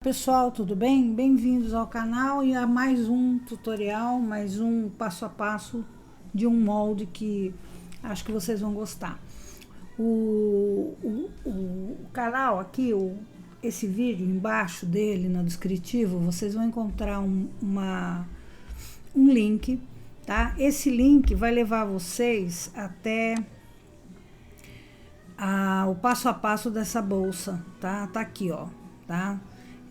Pessoal, tudo bem? Bem-vindos ao canal e a mais um tutorial, mais um passo a passo de um molde que acho que vocês vão gostar. O canal aqui, esse vídeo embaixo dele, no descritivo, vocês vão encontrar um link, tá? Esse link vai levar vocês até o passo a passo dessa bolsa, tá? Tá aqui, ó, tá?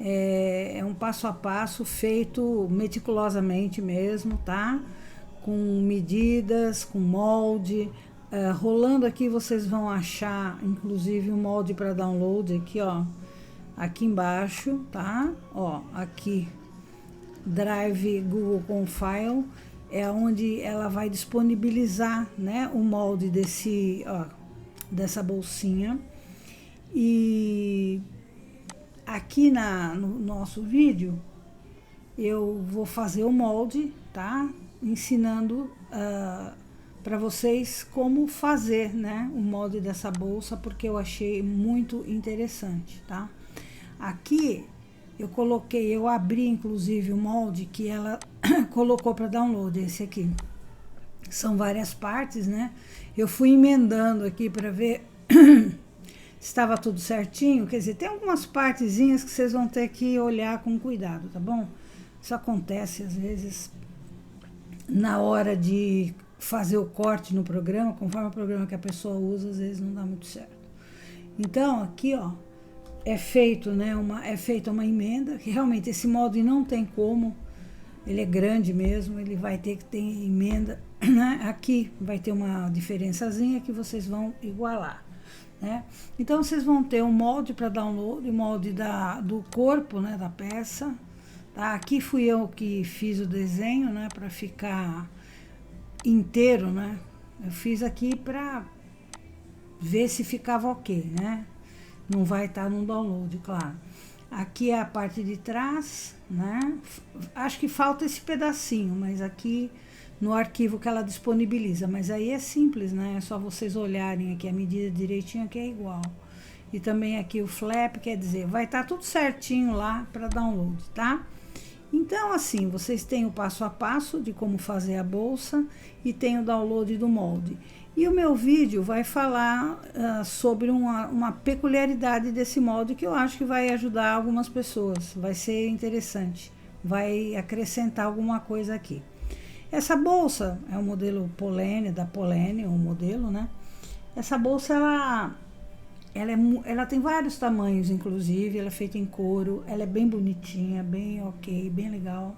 É um passo a passo feito meticulosamente mesmo, tá? Com medidas, com molde. Rolando aqui vocês vão achar, inclusive, o molde para download aqui, ó. Aqui embaixo, tá? Ó, aqui, Drive Google com File, é onde ela vai disponibilizar, né, o molde dessa bolsinha. E aqui no nosso vídeo eu vou fazer o molde, tá? Ensinando para vocês como fazer, né, o molde dessa bolsa, porque eu achei muito interessante, tá? Aqui eu abri inclusive o molde que ela colocou para download, esse aqui. São várias partes, né? Eu fui emendando aqui para ver estava tudo certinho, quer dizer, tem algumas partezinhas que vocês vão ter que olhar com cuidado, tá bom? Isso acontece às vezes na hora de fazer o corte no programa, conforme o programa que a pessoa usa, às vezes não dá muito certo. Então, aqui, ó, é feita uma emenda, que realmente esse molde não tem como, ele é grande mesmo, ele vai ter que ter emenda, né? Aqui vai ter uma diferençazinha que vocês vão igualar. Né? Então vocês vão ter um molde para download, o molde do corpo, né, da peça, tá? Aqui fui eu que fiz o desenho, né, para ficar inteiro, né? Eu fiz aqui para ver se ficava ok, né? Não vai estar no download, claro. Aqui é a parte de trás, né? Acho que falta esse pedacinho, mas aqui no arquivo que ela disponibiliza, mas aí é simples, né? É só vocês olharem aqui a medida direitinho, que é igual. E também aqui o flap, quer dizer, vai estar tudo certinho lá para download, tá? Então, assim, vocês têm o passo a passo de como fazer a bolsa e tem o download do molde. E o meu vídeo vai falar sobre uma peculiaridade desse molde que eu acho que vai ajudar algumas pessoas, vai ser interessante, vai acrescentar alguma coisa aqui. Essa bolsa é o modelo Polene, da Polene, o modelo, né? Essa bolsa, ela tem vários tamanhos, inclusive, ela é feita em couro, ela é bem bonitinha, bem ok, bem legal.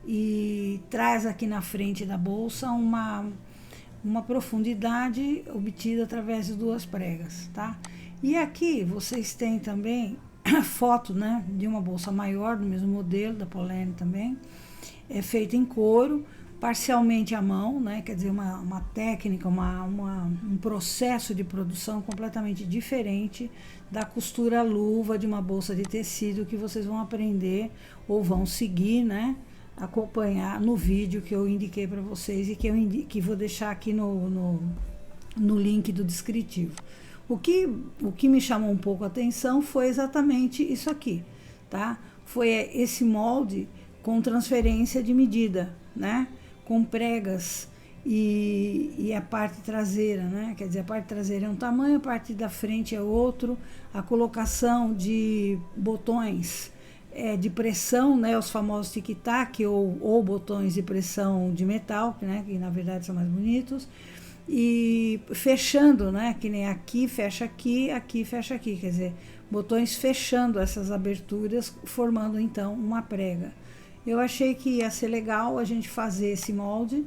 E traz aqui na frente da bolsa uma profundidade obtida através de 2 pregas, tá? E aqui vocês têm também a foto, né, de uma bolsa maior, do mesmo modelo, da Polene também. É feita em couro, parcialmente à mão, né? Quer dizer, uma técnica, um processo de produção completamente diferente da costura luva de uma bolsa de tecido que vocês vão aprender ou vão seguir, né? Acompanhar no vídeo que eu indiquei para vocês e que vou deixar aqui no link do descritivo. O que me chamou um pouco a atenção foi exatamente isso aqui, tá? Foi esse molde com transferência de medida, né? Com pregas e a parte traseira, né? Quer dizer, a parte traseira é um tamanho, a parte da frente é outro, a colocação de botões de pressão, né? Os famosos tic-tac ou botões de pressão de metal, né? Que na verdade são mais bonitos, e fechando, né? Que nem aqui fecha aqui, aqui fecha aqui, quer dizer, botões fechando essas aberturas, formando então uma prega. Eu achei que ia ser legal a gente fazer esse molde,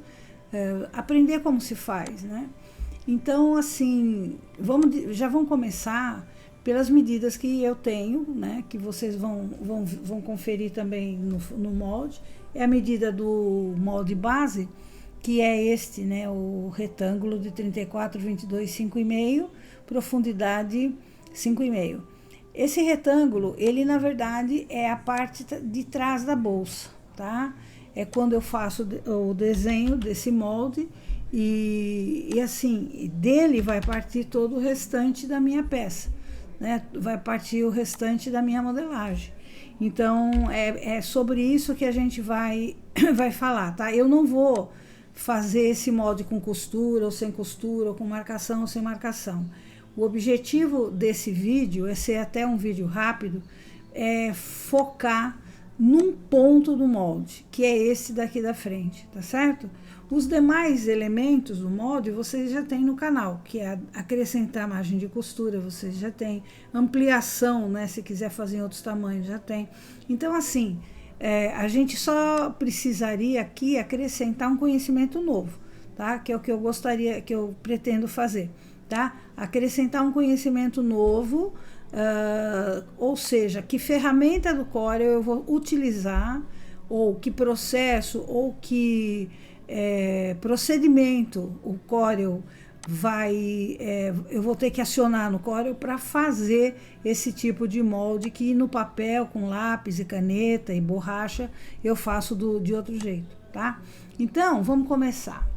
aprender como se faz, né? Então, assim, já vamos começar pelas medidas que eu tenho, né? Que vocês vão conferir também no molde. É a medida do molde base, que é este, né? O retângulo de 34, 22, 5,5, profundidade 5,5. Esse retângulo, ele na verdade é a parte de trás da bolsa, tá? É quando eu faço o desenho desse molde e assim, dele vai partir todo o restante da minha peça, né? Vai partir o restante da minha modelagem. Então, é sobre isso que a gente vai falar, tá? Eu não vou fazer esse molde com costura ou sem costura, ou com marcação ou sem marcação. O objetivo desse vídeo, é ser até um vídeo rápido, é focar num ponto do molde, que é esse daqui da frente, tá certo? Os demais elementos do molde vocês já têm no canal, que é acrescentar margem de costura, vocês já têm, ampliação, né, se quiser fazer em outros tamanhos, já tem. Então, assim, a gente só precisaria aqui acrescentar um conhecimento novo, tá? Que é o que eu gostaria, que eu pretendo fazer, tá? Acrescentar um conhecimento novo, ou seja, que ferramenta do Corel eu vou utilizar, ou que processo, ou que procedimento o Corel eu vou ter que acionar no Corel para fazer esse tipo de molde que no papel, com lápis e caneta e borracha, eu faço de outro jeito, tá? Então, vamos começar,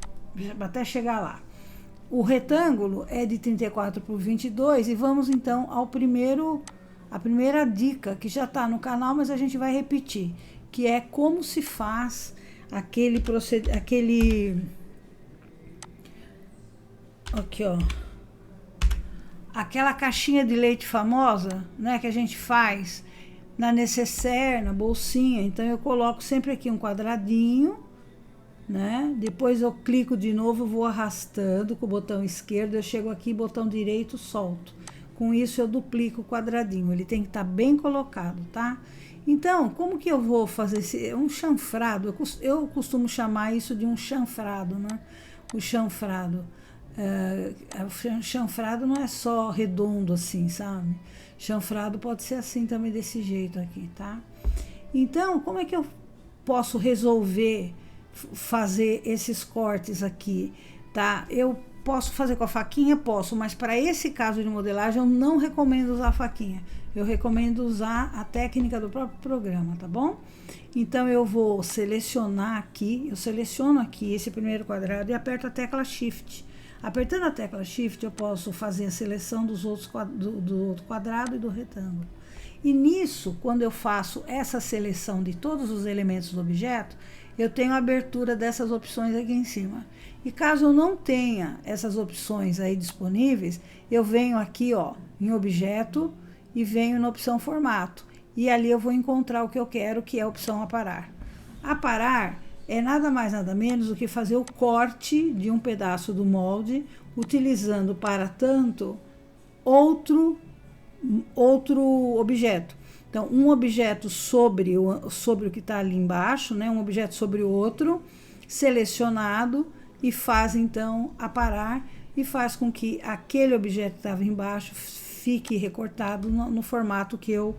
até chegar lá. O retângulo é de 34 por 22 e vamos então a primeira dica que já está no canal, mas a gente vai repetir, que é como se faz aqui, ó, aquela caixinha de leite famosa, né, que a gente faz na necessaire, na bolsinha. Então eu coloco sempre aqui um quadradinho, né? Depois eu clico de novo, vou arrastando com o botão esquerdo, eu chego aqui, botão direito, solto. Com isso eu duplico o quadradinho, ele tem que estar bem colocado, tá? Então, como que eu vou fazer um chanfrado? Eu costumo chamar isso de um chanfrado, né? O chanfrado. O chanfrado não é só redondo assim, sabe? Chanfrado pode ser assim também, desse jeito aqui, tá? Então, como é que eu posso resolver fazer esses cortes aqui, tá? Eu posso fazer com a faquinha? Posso, mas para esse caso de modelagem eu não recomendo usar a faquinha. Eu recomendo usar a técnica do próprio programa, tá bom? Então eu vou selecionar aqui, eu seleciono aqui esse primeiro quadrado e aperto a tecla Shift. Apertando a tecla Shift eu posso fazer a seleção dos outros do outro quadrado e do retângulo. E nisso, quando eu faço essa seleção de todos os elementos do objeto, eu tenho a abertura dessas opções aqui em cima. E caso eu não tenha essas opções aí disponíveis, eu venho aqui, ó, em objeto e venho na opção formato. E ali eu vou encontrar o que eu quero, que é a opção aparar. Aparar é nada mais nada menos do que fazer o corte de um pedaço do molde, utilizando para tanto outro objeto. Então, um objeto sobre o que está ali embaixo, né? Um objeto sobre o outro, selecionado, e faz então aparar e faz com que aquele objeto que estava embaixo fique recortado no formato que eu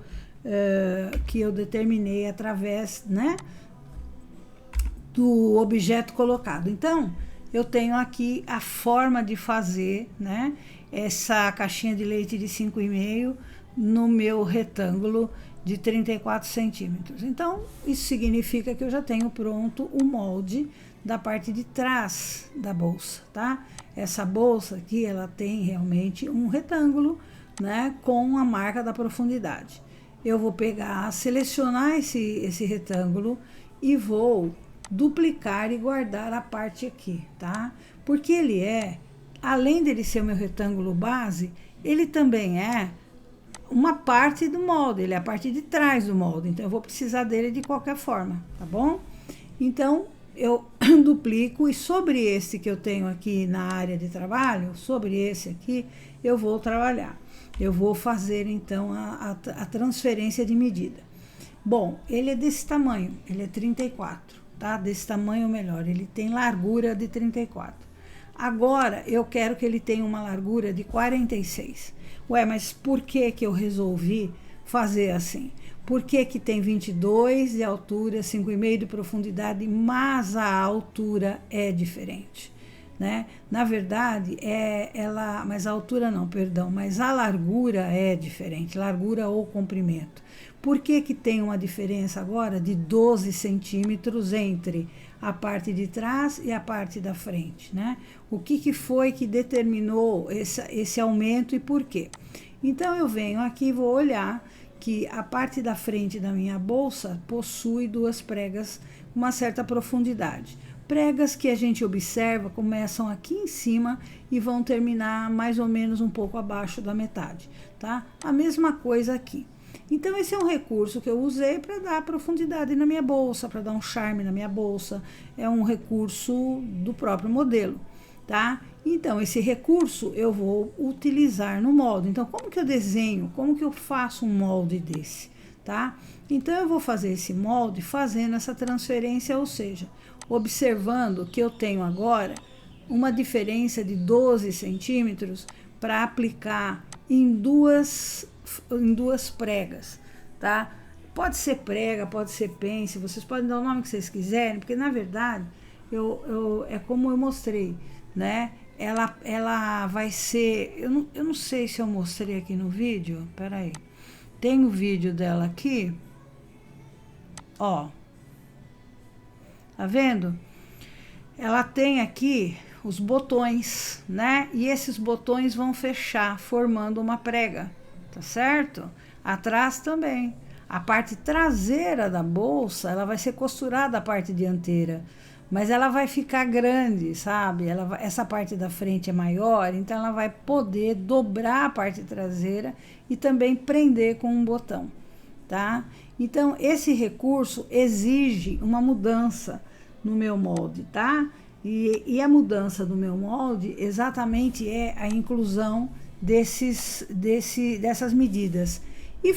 determinei através, né, do objeto colocado. Então, eu tenho aqui a forma de fazer, né, essa caixinha de leite de 5,5 no meu retângulo de 34 centímetros. Então, isso significa que eu já tenho pronto o molde da parte de trás da bolsa, tá? Essa bolsa aqui, ela tem realmente um retângulo, né, com a marca da profundidade. Eu vou pegar, selecionar esse retângulo e vou duplicar e guardar a parte aqui, tá? Porque ele além dele ser o meu retângulo base, ele também é uma parte do molde, ele é a parte de trás do molde, então eu vou precisar dele de qualquer forma, tá bom? Então, eu duplico e sobre esse que eu tenho aqui na área de trabalho, sobre esse aqui, eu vou trabalhar. Eu vou fazer, então, a transferência de medida. Bom, ele é desse tamanho, ele é 34, tá? Desse tamanho ou melhor, ele tem largura de 34. Agora, eu quero que ele tenha uma largura de 46. Ué, mas por que eu resolvi fazer assim? Por que tem 22 de altura, 5,5 de profundidade, mas a altura é diferente, né? Na verdade, mas a altura não, perdão, mas a largura é diferente, largura ou comprimento. Por que tem uma diferença agora de 12 centímetros entre a parte de trás e a parte da frente, né? O que foi que determinou esse aumento e por quê? Então, eu venho aqui e vou olhar que a parte da frente da minha bolsa possui 2 pregas com uma certa profundidade. Pregas que a gente observa começam aqui em cima e vão terminar mais ou menos um pouco abaixo da metade, tá? A mesma coisa aqui. Então, esse é um recurso que eu usei para dar profundidade na minha bolsa, para dar um charme na minha bolsa. É um recurso do próprio modelo, tá? Então, esse recurso eu vou utilizar no molde. Então, como que eu desenho? Como que eu faço um molde desse, tá? Então, eu vou fazer esse molde fazendo essa transferência, ou seja, observando que eu tenho agora uma diferença de 12 centímetros para aplicar em duas pregas, tá? Pode ser prega, pode ser pence, vocês podem dar o nome que vocês quiserem, porque na verdade é como eu mostrei, né? Ela vai ser, eu não sei se eu mostrei aqui no vídeo, peraí, tem o vídeo dela aqui, ó, tá vendo? Ela tem aqui os botões, né? E esses botões vão fechar, formando uma prega, tá certo? Atrás também. A parte traseira da bolsa, ela vai ser costurada a parte dianteira, mas ela vai ficar grande, sabe? Essa parte da frente é maior, então ela vai poder dobrar a parte traseira e também prender com um botão, tá? Então, esse recurso exige uma mudança no meu molde, tá? E a mudança do meu molde exatamente é a inclusão dessas medidas. E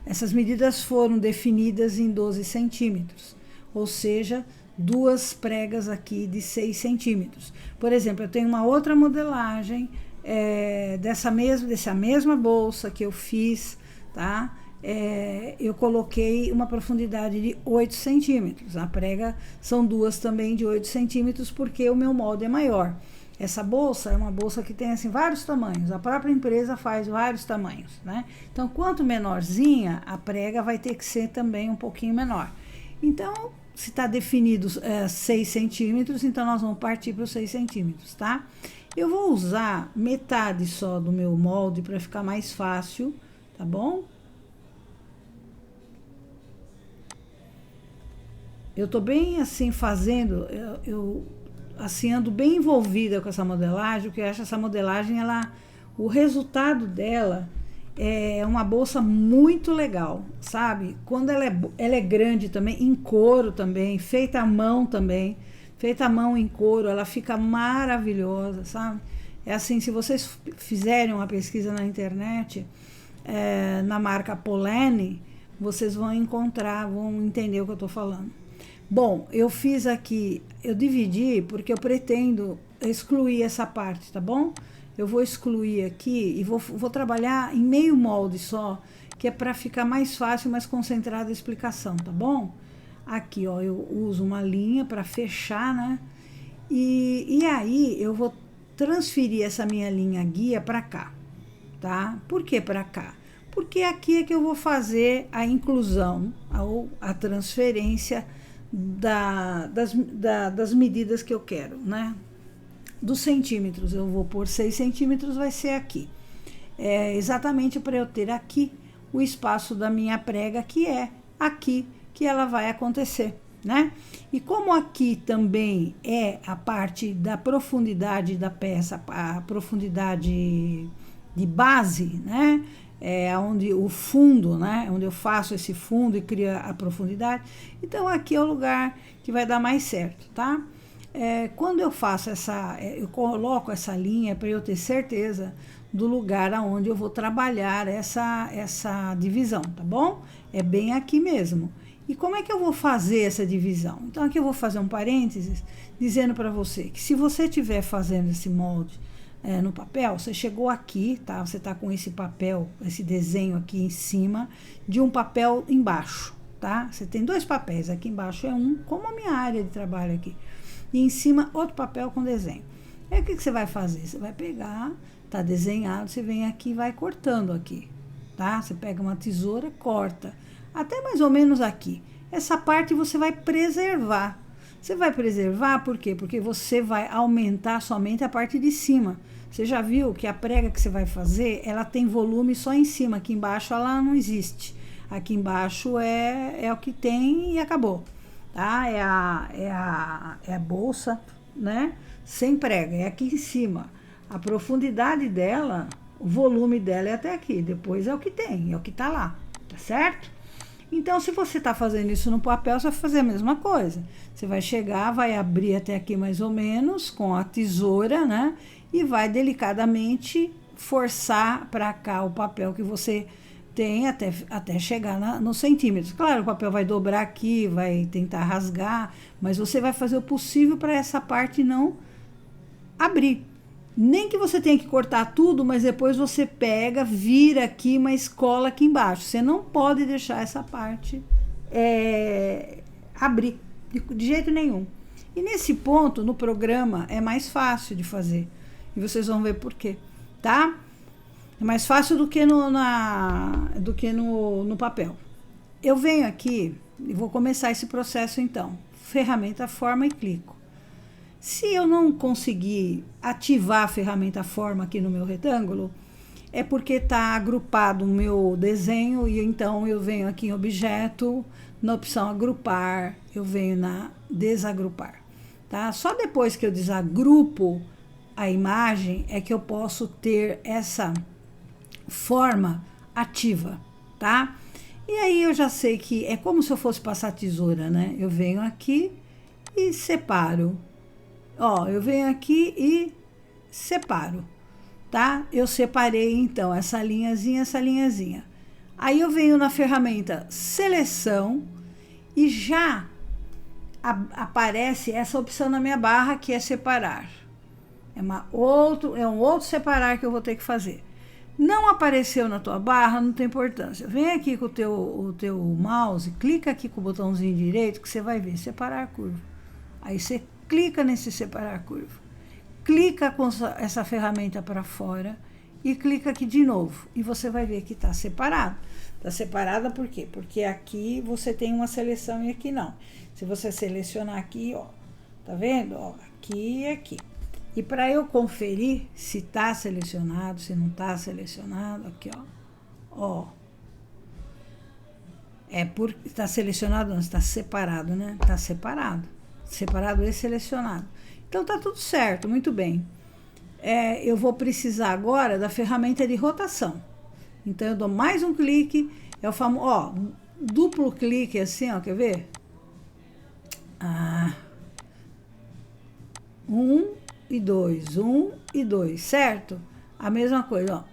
essas medidas foram definidas em 12 centímetros, ou seja, 2 pregas aqui de 6 centímetros. Por exemplo, eu tenho uma outra modelagem dessa mesma bolsa que eu fiz, tá? Eu coloquei uma profundidade de 8 centímetros. A prega são 2 também de 8 centímetros, porque o meu molde é maior. Essa bolsa é uma bolsa que tem assim, vários tamanhos. A própria empresa faz vários tamanhos, né? Então, quanto menorzinha, a prega vai ter que ser também um pouquinho menor. Então, se está definido 6 centímetros, então nós vamos partir para os 6 centímetros, tá? Eu vou usar metade só do meu molde para ficar mais fácil, tá bom? Eu tô bem assim fazendo, eu assim ando bem envolvida com essa modelagem, porque eu acho essa modelagem, o resultado dela é uma bolsa muito legal, sabe? Quando ela é grande também, em couro também, feita à mão também, feita à mão em couro, ela fica maravilhosa, sabe? É assim, se vocês fizerem uma pesquisa na internet, na marca Polene, vocês vão encontrar, vão entender o que eu tô falando. Bom, eu fiz aqui, eu dividi porque eu pretendo excluir essa parte, tá bom? Eu vou excluir aqui e vou trabalhar em meio molde só, que é para ficar mais fácil, mais concentrada a explicação, tá bom? Aqui, ó, eu uso uma linha para fechar, né? E aí eu vou transferir essa minha linha guia para cá, tá? Por que para cá? Porque aqui é que eu vou fazer a inclusão ou a transferência das medidas que eu quero, né? Dos centímetros, eu vou pôr 6 centímetros, vai ser aqui. Exatamente para eu ter aqui o espaço da minha prega, que é aqui que ela vai acontecer, né? E como aqui também é a parte da profundidade da peça, a profundidade de base, né? Onde o fundo, né? Onde eu faço esse fundo e crio a profundidade. Então, aqui é o lugar que vai dar mais certo, tá? Quando eu faço eu coloco essa linha para eu ter certeza do lugar aonde eu vou trabalhar essa divisão, tá bom? É bem aqui mesmo. E como é que eu vou fazer essa divisão? Então, aqui eu vou fazer um parênteses dizendo para você que se você estiver fazendo esse molde no papel, você chegou aqui, tá? Você tá com esse papel, esse desenho aqui em cima de um papel embaixo, tá? Você tem 2 papéis, aqui embaixo é um, como a minha área de trabalho aqui, e em cima outro papel com desenho. Aí o que você vai fazer? Você vai pegar, tá desenhado, você vem aqui e vai cortando aqui, tá? Você pega uma tesoura, corta, até mais ou menos aqui. Essa parte você vai preservar. Você vai preservar por quê? Porque você vai aumentar somente a parte de cima. Você já viu que a prega que você vai fazer, ela tem volume só em cima, aqui embaixo ela não existe. Aqui embaixo é o que tem e acabou, tá? É a bolsa, né? Sem prega, é aqui em cima. A profundidade dela, o volume dela é até aqui, depois é o que tem, é o que tá lá, tá certo? Então, se você tá fazendo isso no papel, você vai fazer a mesma coisa. Você vai chegar, vai abrir até aqui mais ou menos, com a tesoura, né? E vai delicadamente forçar para cá o papel que você tem até chegar nos centímetros. Claro, o papel vai dobrar aqui, vai tentar rasgar, mas você vai fazer o possível para essa parte não abrir. Nem que você tenha que cortar tudo, mas depois você pega, vira aqui, mas cola aqui embaixo. Você não pode deixar essa parte abrir, de jeito nenhum. E nesse ponto, no programa, é mais fácil de fazer. E vocês vão ver por quê, tá? É mais fácil do que no papel. Eu venho aqui e vou começar esse processo então. Ferramenta forma e clico. Se eu não conseguir ativar a ferramenta forma aqui no meu retângulo, é porque está agrupado o meu desenho e então eu venho aqui em objeto, na opção agrupar, eu venho na desagrupar, tá? Só depois que eu desagrupo a imagem é que eu posso ter essa forma ativa, tá? E aí eu já sei que é como se eu fosse passar a tesoura, né? Eu venho aqui e separo. Ó, eu venho aqui e separo, tá? Eu separei, então, essa linhazinha. Aí eu venho na ferramenta seleção e já aparece essa opção na minha barra que é separar. É um outro separar que eu vou ter que fazer. Não apareceu na tua barra, não tem importância. Vem aqui com o teu mouse, clica aqui com o botãozinho direito que você vai ver, separar curva. Aí você clica nesse separar curva. Clica com essa ferramenta para fora e clica aqui de novo. E você vai ver que está separado. Está separada por quê? Porque aqui você tem uma seleção e aqui não. Se você selecionar aqui, ó, tá vendo? Ó, aqui e aqui. E para eu conferir se está selecionado, se não está selecionado, aqui, ó. Está selecionado, não, está separado, né? Está separado. Separado e selecionado. Então, tá tudo certo, muito bem. Eu vou precisar agora da ferramenta de rotação. Então, eu dou mais um clique, é o famoso, ó, duplo clique assim, ó, quer ver? Um e dois, certo? A mesma coisa, ó.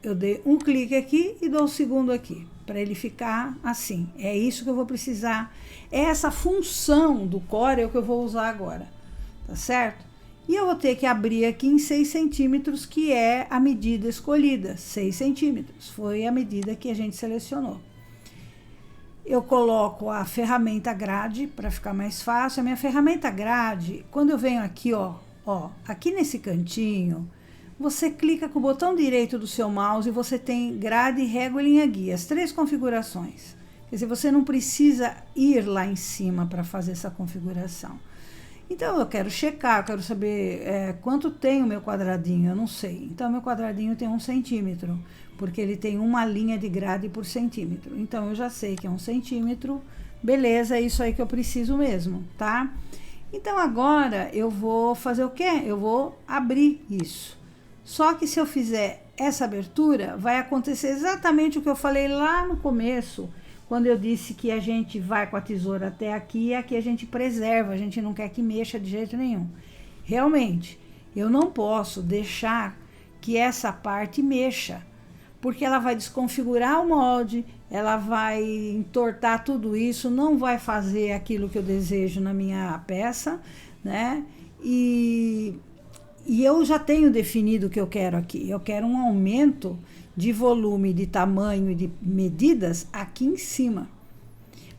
Eu dei um clique aqui e dou um segundo aqui, para ele ficar assim. É isso que eu vou precisar. Essa função do core é o que eu vou usar agora, tá certo? E eu vou ter que abrir aqui em 6 centímetros, que é a medida escolhida. 6 centímetros, foi a medida que a gente selecionou. Eu coloco a ferramenta grade, para ficar mais fácil. A minha ferramenta grade, quando eu venho aqui, ó, aqui nesse cantinho, você clica com o botão direito do seu mouse e você tem grade, régua e linha guia, as 3 configurações. Quer dizer, você não precisa ir lá em cima para fazer essa configuração. Então, eu quero checar, eu quero saber quanto tem o meu quadradinho, eu não sei. Então, meu quadradinho tem 1 centímetro, porque ele tem uma linha de grade por centímetro. Então, eu já sei que é 1 centímetro, beleza, é isso aí que eu preciso mesmo, tá? Então, agora, eu vou fazer o quê? Eu vou abrir isso. Só que se eu fizer essa abertura, vai acontecer exatamente o que eu falei lá no começo, quando eu disse que a gente vai com a tesoura até aqui e aqui a gente preserva, a gente não quer que mexa de jeito nenhum. Realmente, eu não posso deixar que essa parte mexa, porque ela vai desconfigurar o molde, ela vai entortar tudo isso, não vai fazer aquilo que eu desejo na minha peça, né? E eu já tenho definido o que eu quero aqui. Eu quero um aumento de volume, de tamanho e de medidas aqui em cima.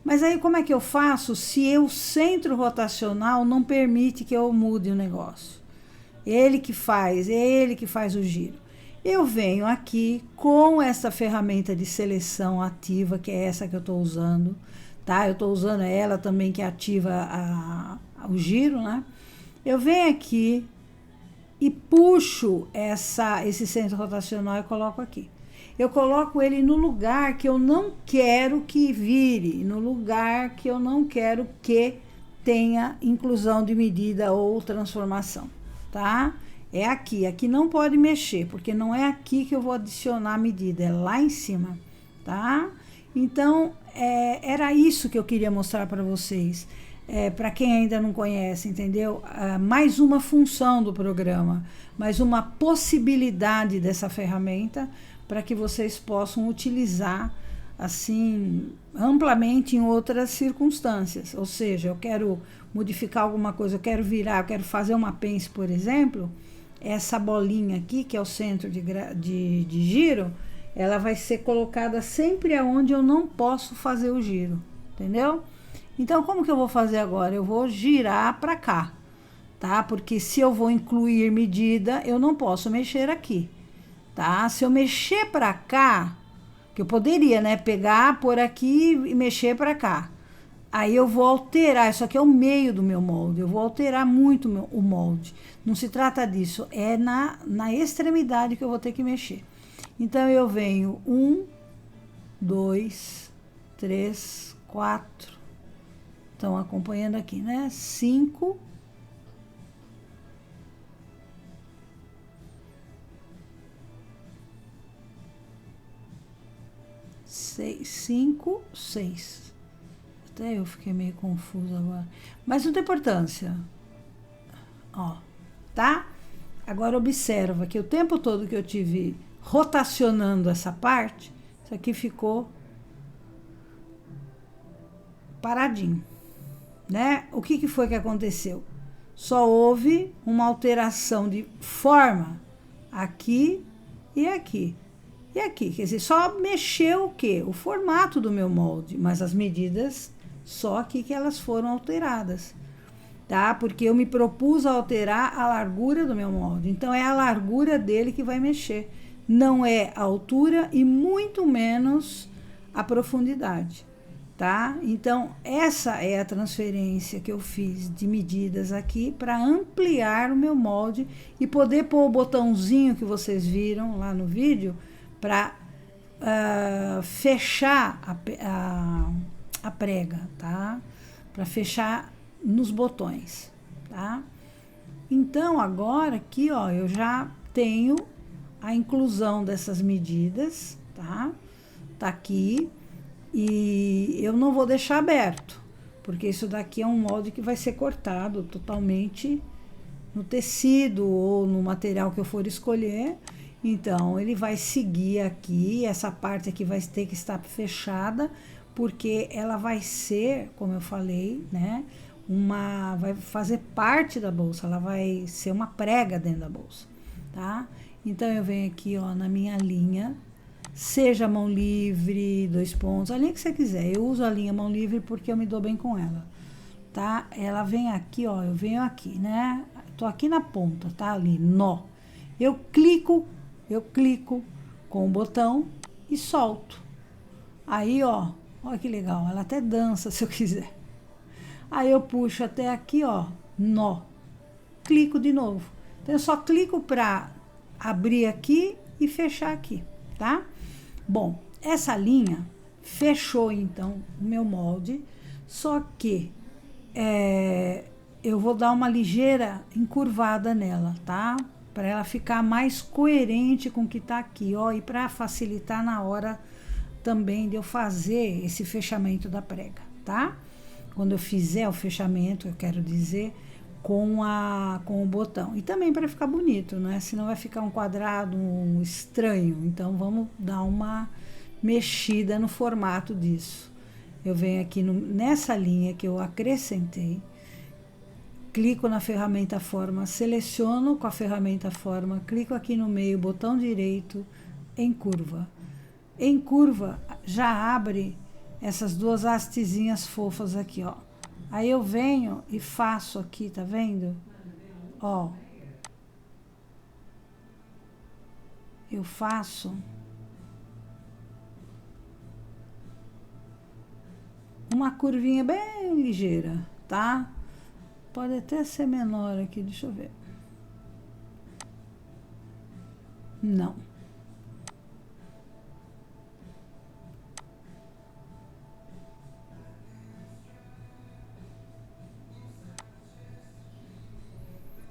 Mas aí como é que eu faço se o centro rotacional não permite que eu mude o negócio? É ele que faz o giro. Eu venho aqui com essa ferramenta de seleção ativa, que é essa que eu estou usando, tá? Eu estou usando ela também, que ativa o giro, né? Eu venho aqui e puxo esse centro rotacional e coloco aqui. Eu coloco ele no lugar que eu não quero que vire, no lugar que eu não quero que tenha inclusão de medida ou transformação, tá? É aqui, aqui não pode mexer, porque não é aqui que eu vou adicionar a medida, é lá em cima, tá? Então, era isso que eu queria mostrar para vocês, para quem ainda não conhece, entendeu? Mais uma função do programa, mais uma possibilidade dessa ferramenta para que vocês possam utilizar assim amplamente em outras circunstâncias. Ou seja, eu quero modificar alguma coisa, eu quero virar, eu quero fazer uma pence, por exemplo, essa bolinha aqui, que é o centro de giro, ela vai ser colocada sempre aonde eu não posso fazer o giro, entendeu? Então, como que eu vou fazer agora? Eu vou girar para cá, tá? Porque se eu vou incluir medida, eu não posso mexer aqui, tá? Se eu mexer para cá, que eu poderia, né, pegar por aqui e mexer para cá. Aí eu vou alterar, isso aqui é o meio do meu molde, eu vou alterar muito o molde. Não se trata disso, é na extremidade que eu vou ter que mexer. Então, eu venho 1, 2, 3, 4, estão acompanhando aqui, né? 5, 5, 6. Até eu fiquei meio confusa agora. Mas não tem importância. Ó, tá? Agora observa que o tempo todo que eu tive rotacionando essa parte, isso aqui ficou paradinho, né? O que foi que aconteceu? Só houve uma alteração de forma aqui e aqui. E aqui, quer dizer, só mexeu o quê? O formato do meu molde, mas as medidas, só aqui que elas foram alteradas, tá? Porque eu me propus a alterar a largura do meu molde, então é a largura dele que vai mexer, não é a altura e muito menos a profundidade, tá? Então, essa é a transferência que eu fiz de medidas aqui para ampliar o meu molde e poder pôr o botãozinho que vocês viram lá no vídeo para fechar a prega, tá? Para fechar nos botões, tá? Então, agora aqui, ó, eu já tenho a inclusão dessas medidas, tá? Tá aqui. E eu não vou deixar aberto, porque isso daqui é um molde que vai ser cortado totalmente no tecido ou no material que eu for escolher. Então, ele vai seguir aqui, essa parte aqui vai ter que estar fechada, porque ela vai ser, como eu falei, né, vai fazer parte da bolsa, ela vai ser uma prega dentro da bolsa, tá? Então, eu venho aqui, ó, na minha linha, seja mão livre, 2 pontos, a linha que você quiser. Eu uso a linha mão livre porque eu me dou bem com ela, tá? Ela vem aqui, ó, eu venho aqui, né? Tô aqui na ponta, tá? Ali, nó. Eu clico com o botão e solto. Aí, ó, olha que legal, ela até dança se eu quiser. Aí eu puxo até aqui, ó, nó. Clico de novo. Então, eu só clico para abrir aqui e fechar aqui, tá? Bom, essa linha fechou, então, o meu molde, só que eu vou dar uma ligeira encurvada nela, tá? Para ela ficar mais coerente com o que tá aqui, ó, e para facilitar na hora também de eu fazer esse fechamento da prega, tá? Quando eu fizer o fechamento, eu quero dizer, com o botão. E também para ficar bonito, né? Senão vai ficar um quadrado estranho. Então, vamos dar uma mexida no formato disso. Eu venho aqui nessa linha que eu acrescentei, clico na ferramenta forma, seleciono com a ferramenta forma, clico aqui no meio, botão direito, em curva. Em curva, já abre essas duas hastezinhas fofas aqui, ó. Aí eu venho e faço aqui, tá vendo? Ó. Eu faço uma curvinha bem ligeira, tá? Pode até ser menor aqui, deixa eu ver. Não.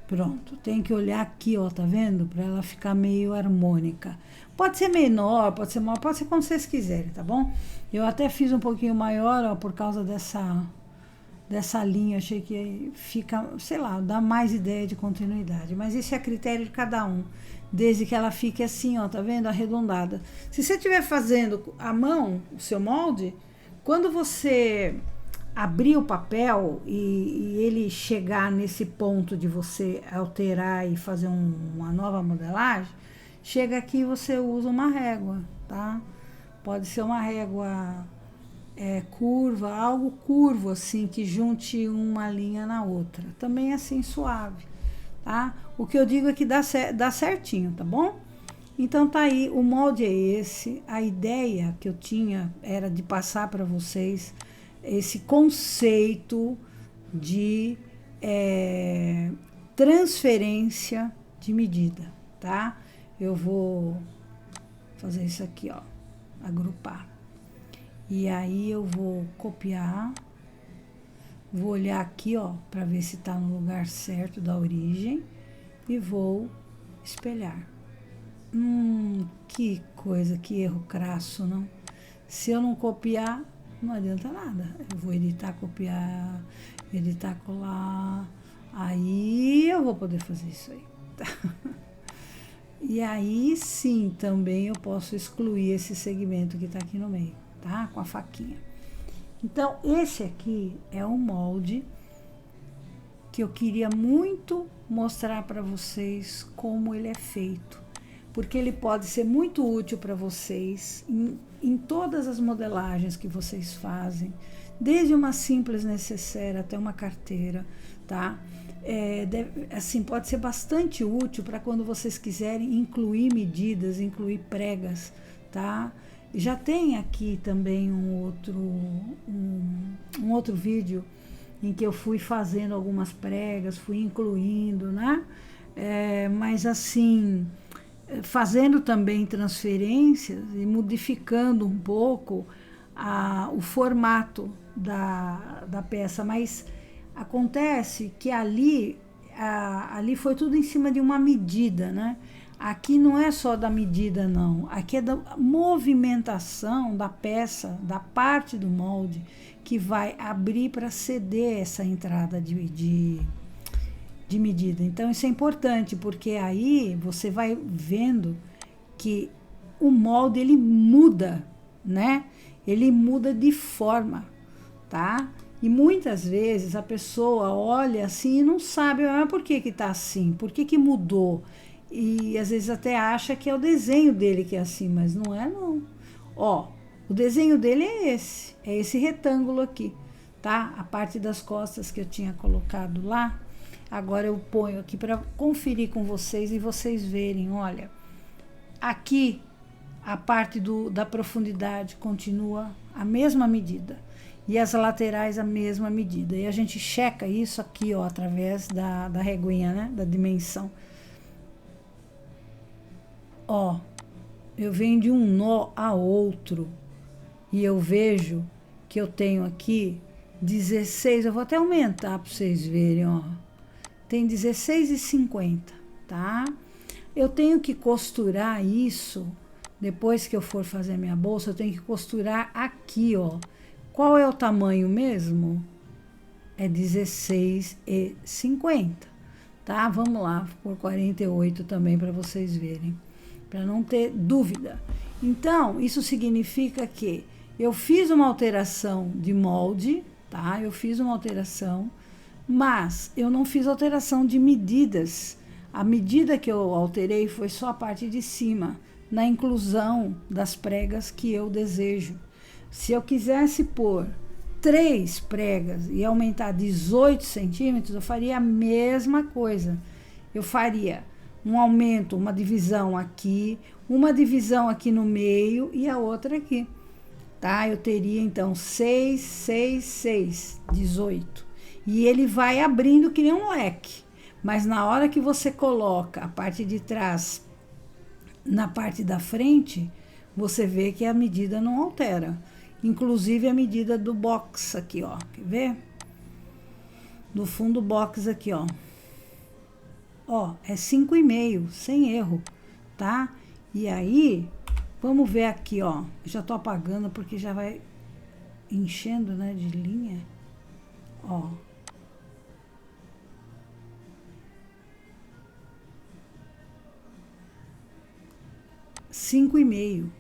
Pronto, tem que olhar aqui, ó, tá vendo? Para ela ficar meio harmônica. Pode ser menor, pode ser maior, pode ser como vocês quiserem, tá bom? Eu até fiz um pouquinho maior, ó, por causa dessa linha. Achei que fica, sei lá, dá mais ideia de continuidade. Mas isso é a critério de cada um. Desde que ela fique assim, ó, tá vendo? Arredondada. Se você estiver fazendo à mão o seu molde, quando você abrir o papel e ele chegar nesse ponto de você alterar e fazer uma nova modelagem, chega aqui e você usa uma régua, tá? Pode ser uma régua curva, algo curvo assim, que junte uma linha na outra. Também assim, suave, tá? O que eu digo é que dá certinho, tá bom? Então tá aí, o molde é esse. A ideia que eu tinha era de passar para vocês esse conceito de transferência de medida, tá? Eu vou fazer isso aqui, ó, agrupar. E aí eu vou copiar, vou olhar aqui, ó, para ver se tá no lugar certo da origem e vou espelhar. Que coisa, que erro crasso, não? Se eu não copiar, não adianta nada. Eu vou editar, copiar, editar, colar. Aí eu vou poder fazer isso aí. Tá? E aí sim, também eu posso excluir esse segmento que tá aqui no meio, tá? Com a faquinha. Então, esse aqui é um molde que eu queria muito mostrar para vocês como ele é feito. Porque ele pode ser muito útil para vocês em todas as modelagens que vocês fazem, desde uma simples necessaire até uma carteira, tá? Assim, pode ser bastante útil para quando vocês quiserem incluir medidas, incluir pregas, tá? Já tem aqui também um outro vídeo em que eu fui fazendo algumas pregas, fui incluindo, né? Mas assim, fazendo também transferências e modificando um pouco o formato da peça, mas acontece que ali foi tudo em cima de uma medida, né? Aqui não é só da medida, não. Aqui é da movimentação da peça, da parte do molde, que vai abrir para ceder essa entrada de medida. Então, isso é importante, porque aí você vai vendo que o molde, ele muda, né? Ele muda de forma, tá? E muitas vezes a pessoa olha assim e não sabe, por que que tá assim? Por que que mudou? E às vezes até acha que é o desenho dele que é assim, mas não é, não. Ó, o desenho dele é esse retângulo aqui, tá? A parte das costas que eu tinha colocado lá, agora eu ponho aqui para conferir com vocês e vocês verem, olha, aqui a parte da profundidade continua a mesma medida e as laterais a mesma medida. E a gente checa isso aqui, ó, através da reguinha, né, da dimensão. Ó, eu venho de um nó a outro e eu vejo que eu tenho aqui 16, eu vou até aumentar para vocês verem, ó. Tem 16,50, tá? Eu tenho que costurar isso, depois que eu for fazer minha bolsa, eu tenho que costurar aqui, ó. Qual é o tamanho mesmo? É 16,50, tá? Vamos lá, por 48 também para vocês verem, para não ter dúvida. Então, isso significa que eu fiz uma alteração de molde, tá? Eu fiz uma alteração, mas eu não fiz alteração de medidas. A medida que eu alterei foi só a parte de cima, na inclusão das pregas que eu desejo. Se eu quisesse pôr 3 pregas e aumentar 18 centímetros, eu faria a mesma coisa. Eu faria um aumento, uma divisão aqui no meio e a outra aqui, tá? Eu teria, então, 6, 6, 6, 18. E ele vai abrindo que nem um leque. Mas na hora que você coloca a parte de trás na parte da frente, você vê que a medida não altera. Inclusive a medida do box aqui, ó. Quer ver? Do fundo box aqui, ó. Ó, é 5,5, sem erro, tá? E aí, vamos ver aqui, ó. Já tô apagando porque já vai enchendo, né, de linha. Ó. Cinco e meio.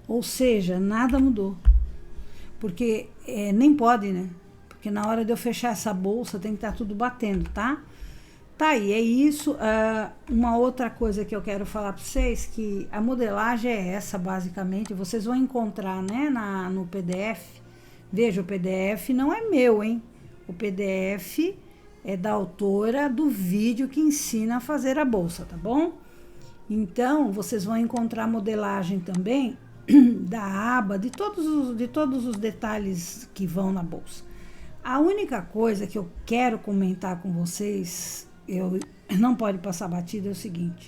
Ou seja, nada mudou. Porque nem pode, né? Porque na hora de eu fechar essa bolsa tem que estar tudo batendo, tá? Tá aí, é isso. Uma outra coisa que eu quero falar para vocês, que a modelagem é essa, basicamente. Vocês vão encontrar, né, no PDF. Veja, o PDF não é meu, hein? O PDF é da autora do vídeo que ensina a fazer a bolsa, tá bom? Então, vocês vão encontrar a modelagem também da aba, de todos os detalhes que vão na bolsa. A única coisa que eu quero comentar com vocês, não pode passar batida, é o seguinte.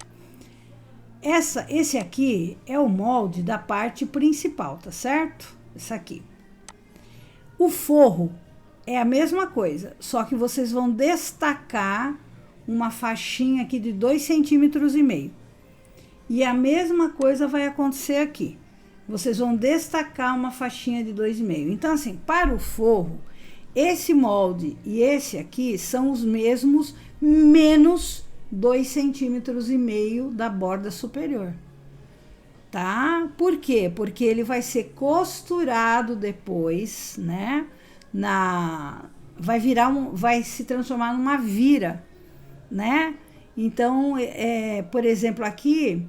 Esse aqui é o molde da parte principal, tá certo? Esse aqui. O forro é a mesma coisa, só que vocês vão destacar uma faixinha aqui de 2,5 centímetros. E a mesma coisa vai acontecer aqui. Vocês vão destacar uma faixinha de 2,5. Então, assim, para o forro, esse molde e esse aqui são os mesmos, menos 2,5 centímetros da borda superior. Tá? Por quê? Porque ele vai ser costurado depois, né? Vai se transformar numa vira, né? Então, por exemplo, aqui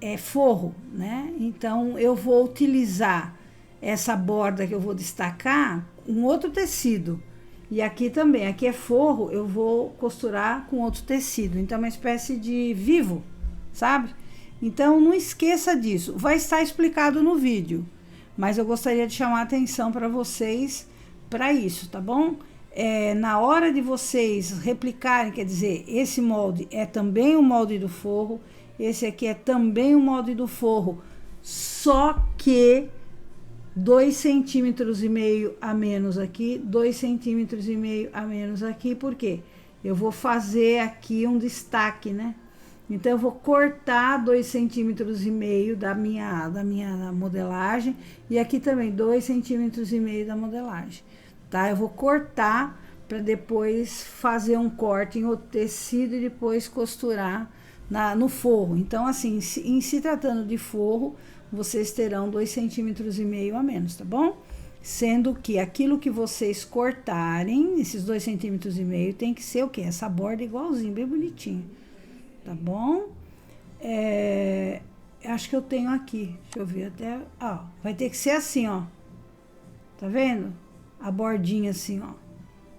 é forro, né? Então, eu vou utilizar essa borda que eu vou destacar um outro tecido. E aqui também, aqui é forro, eu vou costurar com outro tecido. Então, é uma espécie de vivo, sabe? Então, não esqueça disso. Vai estar explicado no vídeo, mas eu gostaria de chamar a atenção para vocês para isso, tá bom? Na hora de vocês replicarem, quer dizer, esse molde é também o molde do forro, esse aqui é também o molde do forro, só que 2,5 centímetros a menos aqui, 2,5 centímetros a menos aqui, por quê? Eu vou fazer aqui um destaque, né? Então, eu vou cortar 2,5 centímetros da minha modelagem, e aqui também 2,5 centímetros da modelagem, tá? Eu vou cortar para depois fazer um corte em outro tecido e depois costurar no forro. Então, assim, em se tratando de forro, vocês terão 2,5 centímetros a menos, tá bom? Sendo que aquilo que vocês cortarem, esses 2,5 centímetros tem que ser o quê? Essa borda igualzinho, bem bonitinho, tá bom? Acho que eu tenho aqui, deixa eu ver até, ó, vai ter que ser assim, ó, tá vendo? A bordinha assim, ó,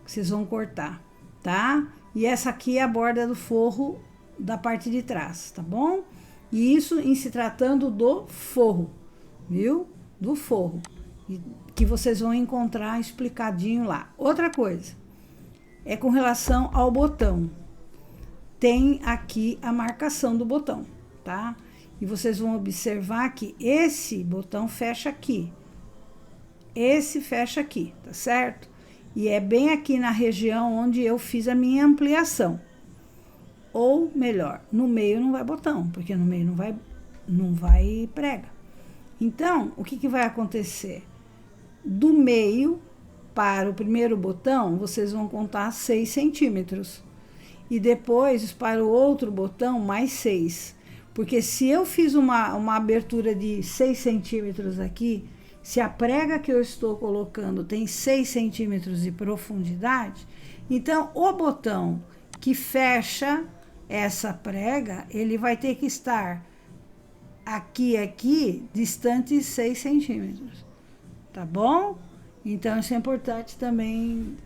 que vocês vão cortar, tá? E essa aqui é a borda do forro da parte de trás, tá bom? E isso em se tratando do forro, viu? Do forro, que vocês vão encontrar explicadinho lá. Outra coisa, é com relação ao botão. Tem aqui a marcação do botão, tá? E vocês vão observar que esse botão fecha aqui. Esse fecha aqui, tá certo? E é bem aqui na região onde eu fiz a minha ampliação. Ou melhor, no meio não vai botão, porque no meio não vai prega. Então, o que vai acontecer? Do meio para o primeiro botão, vocês vão contar 6 centímetros. E depois, para o outro botão, mais 6. Porque se eu fiz uma abertura de 6 centímetros aqui, se a prega que eu estou colocando tem 6 centímetros de profundidade, então o botão que fecha essa prega, ele vai ter que estar aqui, distante 6 centímetros, tá bom? Então, isso é importante também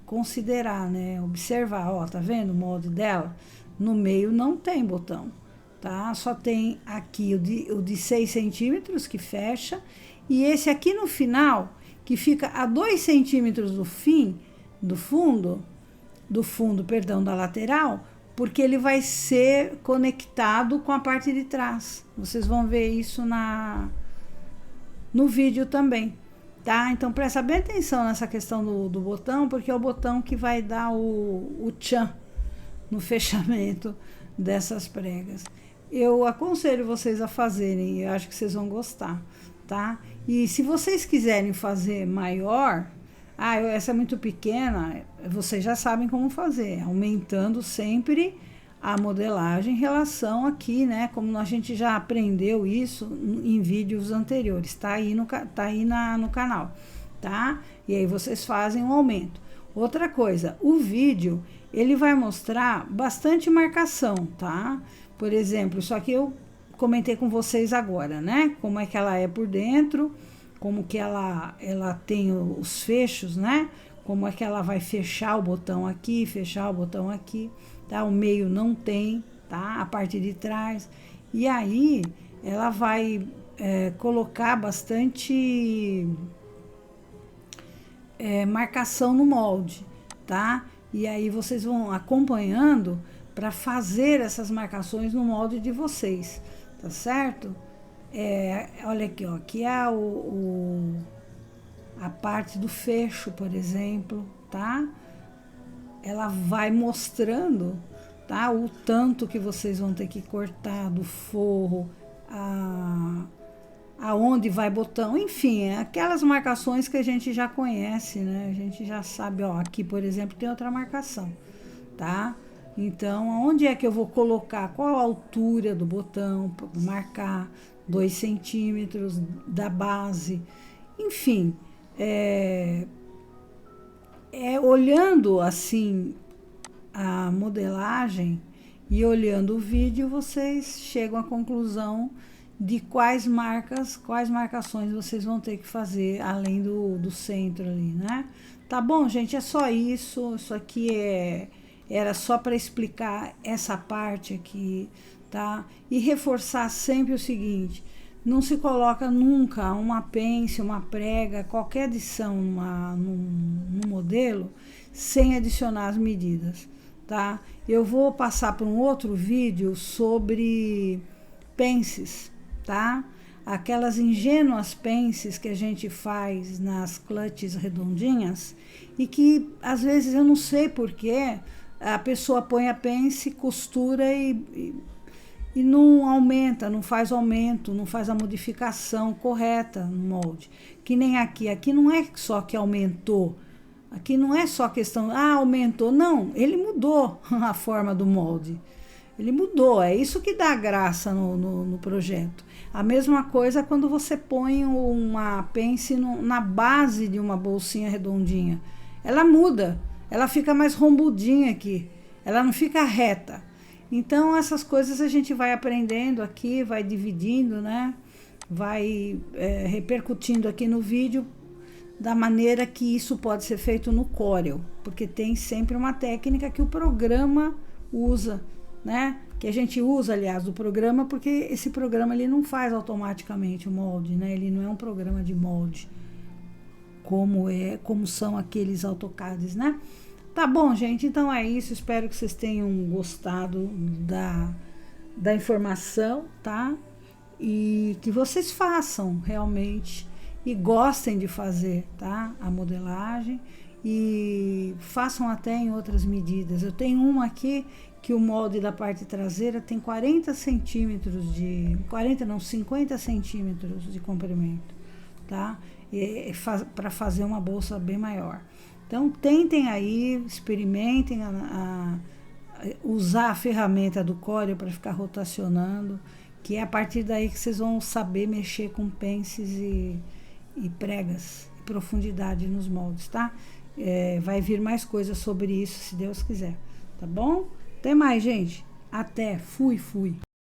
considerar, né? Observar, ó, tá vendo o molde dela? No meio não tem botão, tá? Só tem aqui o de 6 centímetros que fecha, e esse aqui no final, que fica a 2 centímetros do fundo, da lateral, porque ele vai ser conectado com a parte de trás. Vocês vão ver isso no vídeo também, tá? Então presta bem atenção nessa questão do botão, porque é o botão que vai dar o tchan no fechamento dessas pregas. Eu aconselho vocês a fazerem, eu acho que vocês vão gostar, tá? E se vocês quiserem fazer maior, essa é muito pequena, vocês já sabem como fazer, aumentando sempre a modelagem em relação aqui, né? Como a gente já aprendeu isso em vídeos anteriores, tá aí no canal, tá? E aí vocês fazem um aumento. Outra coisa, o vídeo, ele vai mostrar bastante marcação, tá? Por exemplo, isso aqui eu comentei com vocês agora, né? Como é que ela é por dentro, como que ela tem os fechos, né? Como é que ela vai fechar o botão aqui, fechar o botão aqui, tá? O meio não tem, tá? A parte de trás. E aí, ela vai colocar bastante marcação no molde, tá? E aí, vocês vão acompanhando para fazer essas marcações no molde de vocês, tá certo? Olha aqui, ó, aqui é a parte do fecho, por exemplo, tá? Ela vai mostrando, tá? O tanto que vocês vão ter que cortar do forro, aonde vai botão, enfim, aquelas marcações que a gente já conhece, né? A gente já sabe, ó, aqui, por exemplo, tem outra marcação, tá? Então, onde é que eu vou colocar? Qual a altura do botão? Marcar 2 centímetros da base. Enfim, olhando assim a modelagem e olhando o vídeo, vocês chegam à conclusão de quais marcações vocês vão ter que fazer, além do centro ali, né? Tá bom, gente? É só isso. Isso aqui era só para explicar essa parte aqui, tá? E reforçar sempre o seguinte: não se coloca nunca uma pence, uma prega, qualquer adição no modelo, sem adicionar as medidas, tá? Eu vou passar para um outro vídeo sobre pences, tá? Aquelas ingênuas pences que a gente faz nas clutches redondinhas e que, às vezes, eu não sei porquê, a pessoa põe a pence, costura e não aumenta, não faz aumento, não faz a modificação correta no molde. Que nem aqui. Aqui não é só que aumentou. Aqui não é só questão, aumentou. Não, ele mudou a forma do molde. Ele mudou, é isso que dá graça no projeto. A mesma coisa quando você põe uma pence na base de uma bolsinha redondinha. Ela muda, ela fica mais rombudinha aqui, ela não fica reta. Então, essas coisas a gente vai aprendendo aqui, vai dividindo, né? Vai repercutindo aqui no vídeo da maneira que isso pode ser feito no Corel, porque tem sempre uma técnica que o programa usa, né? Que a gente usa, aliás, do programa, porque esse programa ele não faz automaticamente o molde, né? Ele não é um programa de molde, como são aqueles AutoCADs, né? Tá bom, gente? Então é isso. Espero que vocês tenham gostado da informação, tá? E que vocês façam realmente e gostem de fazer, tá? A modelagem e façam até em outras medidas. Eu tenho uma aqui que o molde da parte traseira tem 40 centímetros 50 centímetros de comprimento, tá? Para fazer uma bolsa bem maior. Então, tentem aí, experimentem usar a ferramenta do Corel para ficar rotacionando, que é a partir daí que vocês vão saber mexer com pences e pregas e profundidade nos moldes, tá? Vai vir mais coisas sobre isso, se Deus quiser, tá bom? Até mais, gente. Até. Fui.